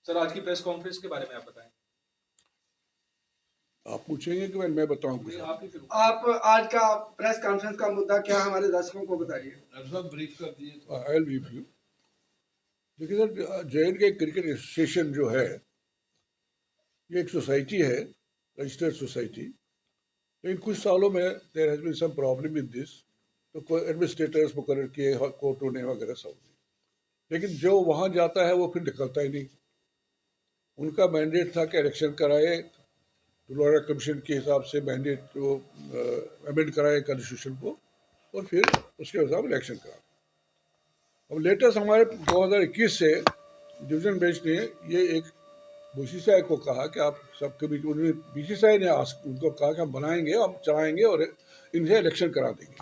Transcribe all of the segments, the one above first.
Sir आज की press conference के बारे में आप बताएं। आप पूछेंगे कि मैं बताऊं कुछ? नहीं, आप ही शुरू आप आज का प्रेस कॉन्फ्रेंस का मुद्दा क्या है, हमारे दर्शकों को बताइए। सब ब्रीफ कर दिए तो आई विल ब्रीफ यू। देखिए सर, जे.एंड.के क्रिकेट एसोसिएशन जो है ये एक सोसाइटी है, रजिस्टर्ड सोसाइटी। लेकिन कुछ सालों में there has been some problem in this, तो कोई एडमिनिस्ट्रेटर्स मुकर्रर किए कोर्टों ने वगैरह सब। लेकिन जो वहाँ जाता है वो फिर निकलता ही नहीं। उनका मैंडेट था कि इलेक्शन कराए, लॉयर कमीशन के हिसाब से मैंडेट वो अमेंड कराए कॉन्स्टिट्यूशन को, और फिर उसके हिसाब इलेक्शन कराए। अब लेटेस्ट हमारे 2021 से डिवीजन बेंच ने ये एक बीसीसीआई को कहा कि आप सब कमेटी, उन्होंने बीसीसीआई ने उनको कहा कि हम बनाएंगे, हम चलाएंगे और इनसे इलेक्शन करा देंगे।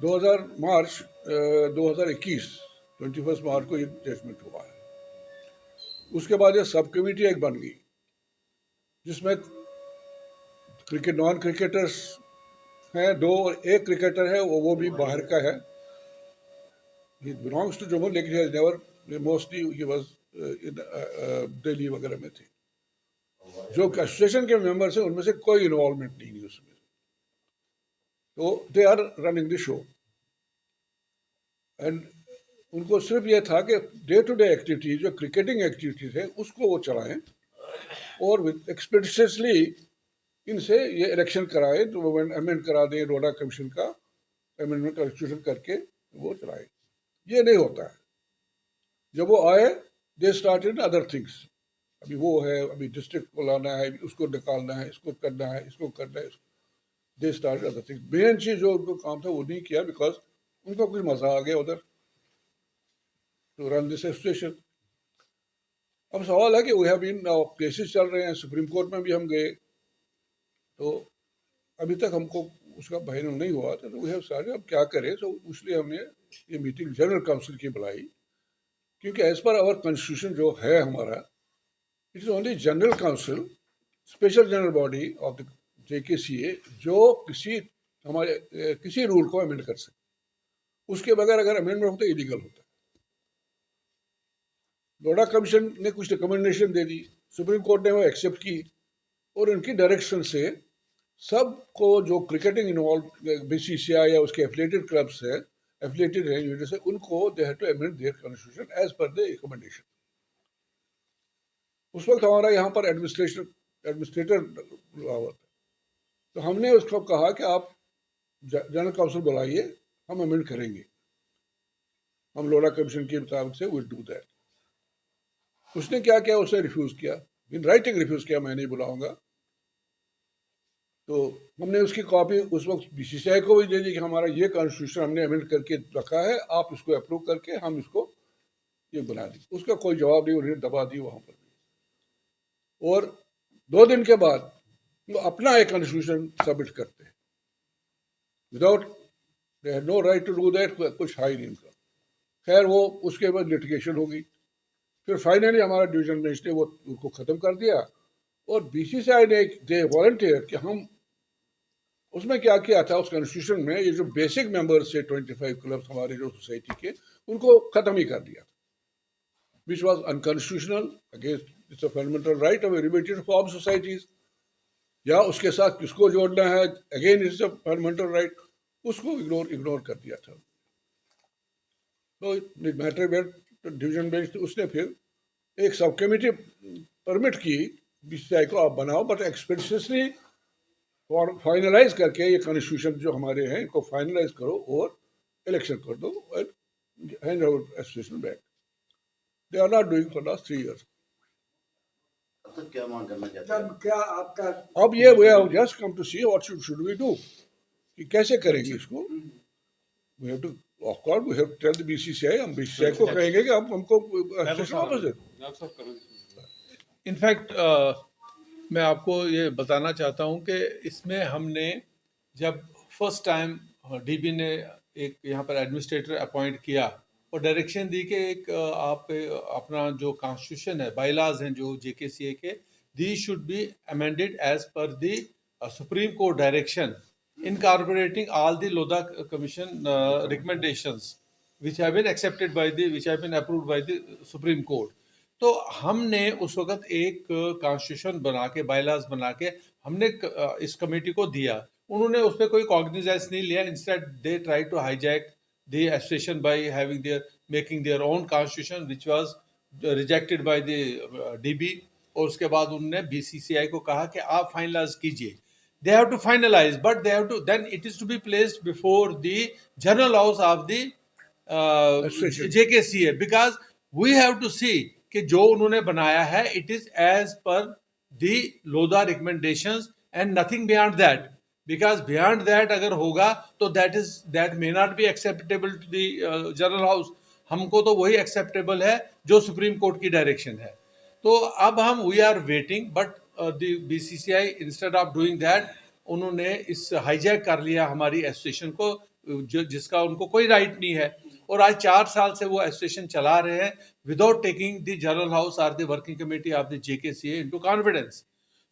2021 21 मार्च को ये जजमेंट हुआ है। उसके बाद ये सब कमेटी एक बन गई जिसमें क्रिकेट नॉन क्रिकेटर्स हैं दो, और एक क्रिकेटर है वो भी बाहर का है। He belongs to Jammu, लेकिन he has never, mostly he was in Delhi वगैरह में थे। जो एसोसिएशन के मेंबर्स हैं उनमें से कोई इन्वॉल्वमेंट नहीं है उसमें, तो they are running the show. And उनको सिर्फ ये था कि डे टू डे एक्टिविटीज, जो क्रिकेटिंग एक्टिविटीज है उसको वो चलाएं, और विद एक्सपेडिशियसली इनसे ये इलेक्शन कराए, तो वो अमेंड करा दें, रोडा कमीशन का अमेंडमेंट कॉन्स्टिट्यूशन करके वो चलाए। ये नहीं होता है। जब वो आए दे स्टार्टेड अदर थिंग्स। अभी वो है, अभी डिस्ट्रिक्ट को लाना है, उसको निकालना है, इसको करना है, इसको करना है। They started other things. Main चीज जो उनको काम था वो नहीं किया, बिकॉज उनको कुछ मजा आ गया उधर टू रन दिस एसोसिएशन। अब सवाल है कि वी हैव बीन, केसेस चल रहे हैं, सुप्रीम कोर्ट में भी हम गए, तो अभी तक हमको उसका फाइनल नहीं हुआ था। तो वी हैव सारे अब क्या करें, तो इसलिए हमने ये मीटिंग जनरल काउंसिल की बुलाई, क्योंकि एज पर आवर कॉन्स्टिट्यूशन जो है हमारा, it is only general council, special general body of the JKCA, जो किसी रूल को अमेंड कर सकते। उसके बगैर अगर अमेंडमेंट होता है इलीगल होता है। लोढ़ा कमीशन ने कुछ रिकमेंडेशन दे दी, सुप्रीम कोर्ट ने वो एक्सेप्ट की, और उनकी डायरेक्शन से सबको जो क्रिकेटिंग इन्वॉल्व BCCI या उसके एफिलिएटेड क्लब्स है, एफिलिएटेड है यूनिट से, उनको they have to amend their constitution as per the recommendation. उस वक्त हमारा यहाँ पर एडमिनिस्ट्रेटर हुआ था, तो हमने उसको कहा कि आप जनरल काउंसिल बुलाइए, हम अमेंड करेंगे, हम लोढ़ा कमीशन के मुताबिक से विल डू दैट। उसने क्या किया, उसने रिफ्यूज किया, इन राइटिंग रिफ्यूज किया, मैं नहीं बुलाऊंगा। तो हमने उसकी कॉपी उस वक्त BCCI को भी दे दी कि हमारा ये कॉन्स्टिट्यूशन हमने अमेंड करके रखा है, आप इसको अप्रूव करके हम इसको ये बना दी। उसका कोई जवाब नहीं, उन्हें दबा दी वहां पर। और 2 दिन के बाद वो अपना एक कॉन्स्टिट्यूशन सबमिट करते हैं without, they had no right to do that, कुछ है ही नहीं उनका। खैर वो उसके बाद लिटिगेशन हो गई, फिर फाइनली हमारा डिवीजन बेंच ने वो उनको ख़त्म कर दिया, और BCCI ने दे वॉलंटियर कि हम उसमें क्या किया था उस कॉन्स्टिट्यूशन में, ये जो बेसिक मेंबर्स थे 25 क्लब्स हमारे जो सोसाइटी के, उनको ख़त्म ही कर दिया था, which was unconstitutional, against it's a fundamental right of एलिमेंटेड form societies. या उसके साथ किसको जोड़ना है, again it's a fundamental right, उसको इग्नोर कर दिया था। तो मैटर वेयर डिवीजन बेंच, उसने फिर एक सब कमेटी परमिट की BCCI को, आप बनाओ, बट एक्सपेडिशियसली फाइनलाइज करके ये कॉन्स्टिट्यूशन जो हमारे हैं इनको फाइनलाइज करो और इलेक्शन कर दो, hand over association back. They are not doing for last 3 years। तो क्या मांग करना चाहते हैं? जब क्या आपका अब ये we have just come to see what should we do, कि कैसे करेंगे इसको। We have to, of course we have to tell the BCCI, हम BCCI को कहेंगे कि आप हमको एसोसिएशन वापस दे दो। इनफैक्ट मैं आपको ये बताना चाहता हूँ कि इसमें हमने जब फर्स्ट टाइम DB ने एक यहाँ पर एडमिनिस्ट्रेटर अपॉइंट किया और डायरेक्शन दी कि एक आप अपना जो कॉन्स्टिट्यूशन है, बायलाज हैं जो JKCA के, they should be amended as per the Supreme Court direction, incorporating all the Lodha Commission recommendations which have been accepted by the, which have been approved by the Supreme Court. तो हमने उस वक्त एक constitution बना के, bylaws बना के हमने इस कमेटी को दिया। उन्होंने उस पर कोई कॉग्निजेंस नहीं लिया। Instead they try to hijack the association by having their making their own constitution which was rejected by the DB. और उसके बाद उन्होंने बीसीसीआई को कहा कि आप फाइनलाइज कीजिए। They have to finalize, but they have to, then it is to be placed before the general house of the Association. JKCA, because we have to see कि जो उन्होंने बनाया है it is as per the Lodha recommendations and nothing beyond that, because beyond that अगर होगा तो that may not be acceptable to the general house। हमको तो वही acceptable है जो सुप्रीम कोर्ट की डायरेक्शन है। तो अब हम we are waiting, but the BCCI instead of doing that उन्होंने इस हाईजैक कर लिया हमारी एसोसिएशन को, जिसका उनको कोई राइट नहीं है। और आज 4 साल से वो एसोसिएशन चला रहे हैं without taking the general house और the working committee of the JKCA into confidence.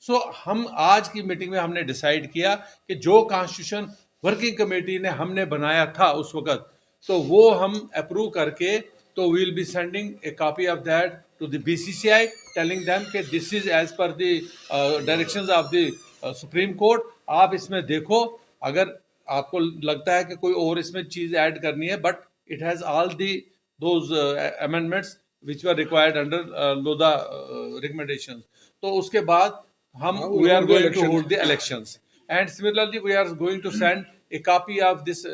So हम आज की मीटिंग में हमने डिसाइड किया कि जो कॉन्स्टिट्यूशन वर्किंग कमेटी ने हमने बनाया था उस वक्त, तो वो हम अप्रूव करके, तो we will be sending a copy of that to the BCCI telling them कि this is as per the directions of the Supreme Court. आप इसमें देखो, अगर आपको लगता है कि कोई और इसमें चीज ऐड करनी है, but it has all the those amendments which were required under Lodha recommendations। तो उसके बाद हम we are going to hold the elections, and similarly we are going to send a copy of this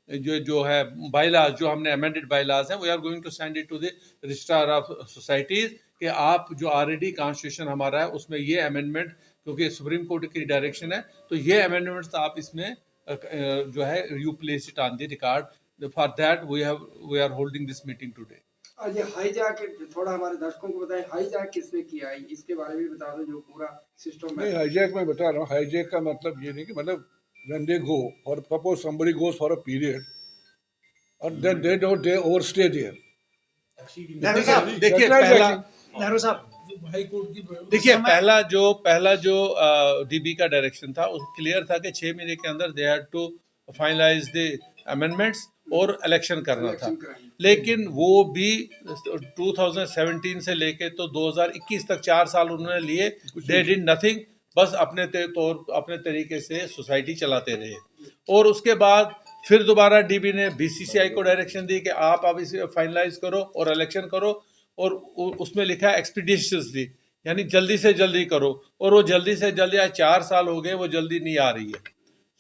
जो है bylaws, जो हमने amended bylaws हैं, we are going to send it to the registrar of societies कि आप जो already constitution हमारा है उसमें ये amendment, क्योंकि सुप्रीम कोर्ट की डायरेक्शन है, तो ये amendments आप इसमें जो है you place it on the record। For that we are holding this meeting today। और ये हाईजैक थोड़ा हमारे दर्शकों को बताएं, हाईजैक किसने किया है, इसके बारे में भी बता दो, जो पूरा सिस्टम नहीं, है। हाईजैक मैं बता रहा हूँ। हाईजैक का मतलब ये नहीं कि मतलब when they go or suppose somebody goes for a period and then they overstay there। Nehru साहब, देखिए That's पहला right। नेहरू साहब, देखिए पहला जो डीबी का डायरेक्शन था उस क्लियर था कि 6 महीने के अंदर they had to finalise the amendments और इलेक्शन करना था। इलेक्शन कराएंगे। लेकिन वो भी 2017 से लेके तो 2021 तक 4 साल उन्होंने लिए, दे डिड नथिंग, बस अपने तरीके से सोसाइटी चलाते रहे। और उसके बाद फिर दोबारा डीबी ने बीसीसीआई को डायरेक्शन दी कि आप अब इसे फाइनलाइज करो और इलेक्शन करो, और उसमें लिखा है एक्सपीडिशियसली, यानी जल्दी से जल्दी करो, और वो जल्दी से जल्दी आज 4 साल हो गए, वो जल्दी नहीं आ रही है।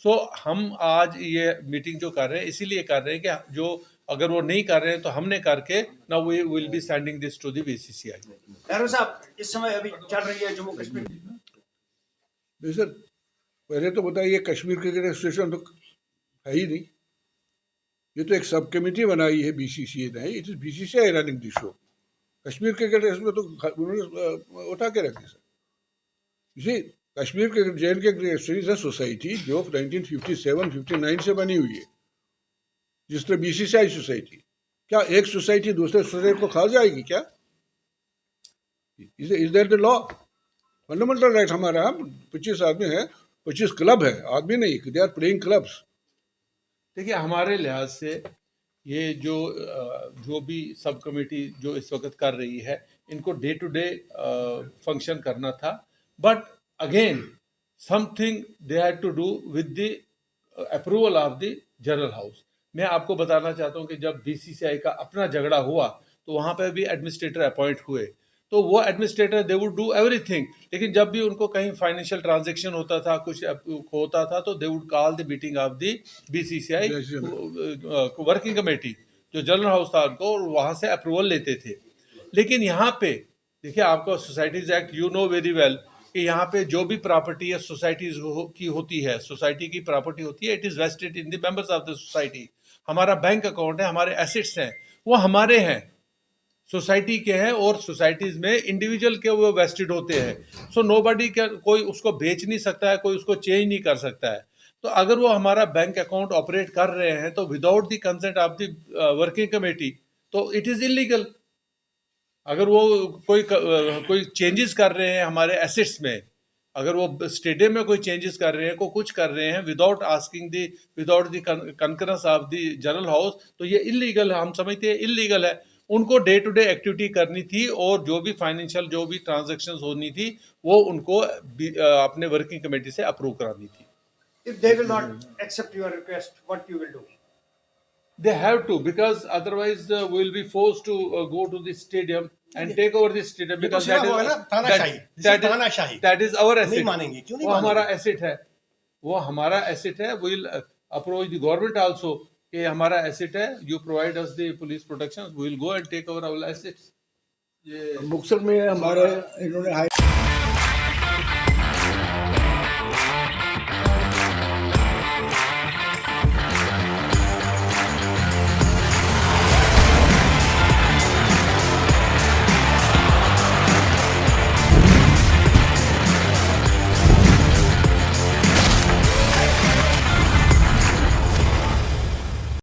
सो हम आज ये मीटिंग जो कर रहे हैं इसीलिए कर रहे हैं कि जो अगर वो नहीं कर रहे हैं तो हमने करके now we will be sending this to the BCCI. Nehru साहब, इस समय अभी चल रही है जम्मू कश्मीर। नहीं सर, पहले तो बताइए, कश्मीर क्रिकेट एसोसिएशन तो है ही नहीं। ये तो एक सब कमेटी बनाई है बीसीसीए ने, it is BCCI running the show. Kashmir cricket association तो उन्होंने उठा के रखे सर। इसी Kashmir cricket J&K cricket association है सोसाइटी जो 1957-59 से बनी हुई है, जिस तरह बीसीसीआई सोसाइटी। क्या एक सोसाइटी दूसरे सोसाइटी को खा जाएगी क्या? Is that the law? Fundamental right हमारा। 25 आदमी है, 25 क्लब है, आदमी नहीं, दे आर प्लेइंग क्लब्स। देखिए हमारे लिहाज से ये जो भी सब कमेटी जो इस वक्त कर रही है, इनको डे टू डे फंक्शन करना था, but again something they had to do with the approval of the general house. मैं आपको बताना चाहता हूँ कि जब बीसीसीआई का अपना झगड़ा हुआ तो वहाँ पे भी एडमिनिस्ट्रेटर अपॉइंट हुए, तो वो administrator they would do everything, लेकिन जब भी उनको कहीं फाइनेंशियल ट्रांजैक्शन होता था, कुछ होता था, तो they would call the meeting of the BCCI working committee, जो जनरल हाउस था उनको, और वहाँ से अप्रूवल लेते थे। लेकिन यहाँ पे देखिए, आपका societies act you know very well कि यहाँ पे जो भी प्रॉपर्टी है सोसाइटीज की होती है, सोसाइटी की प्रॉपर्टी होती है, it is vested in the members of the society. हमारा बैंक अकाउंट है, हमारे एसेट्स हैं, वो हमारे हैं, सोसाइटी के हैं, और सोसाइटीज में इंडिविजुअल के वो वेस्टेड होते हैं। सो नोबडी कोई उसको बेच नहीं सकता है, कोई उसको चेंज नहीं कर सकता है। तो अगर वो हमारा बैंक अकाउंट ऑपरेट कर रहे हैं तो without the consent of the working committee, तो इट इज़ इलीगल। अगर वो कोई चेंजेस कर रहे हैं हमारे एसेट्स में, अगर वो स्टेडियम में कोई चेंजेस कर रहे हैं, को कुछ कर रहे हैं without the concurrence of the general house, तो ये इलीगल है, हम समझते हैं इलीगल है। उनको डे टू डे एक्टिविटी करनी थी और जो भी फाइनेंशियल जो भी ट्रांजैक्शंस होनी थी वो उनको अपने वर्किंग कमेटी से अप्रूव करानी थी. If they will not accept your request, what you will do? They have to, because otherwise we will be forced to go to the stadium and take over the stadium, ये तो because सिर्फ that होगा ना is तानाशाही, that तानाशाही। that is our नहीं asset. मानेंगे, क्यों नहीं वो हमारा मानेंगे? asset है, वो हमारा asset है. We will approach the government also कि हमारा asset है, you provide us the police protection, we will go and take over our assets. Muktsar में हमारे इन्होंने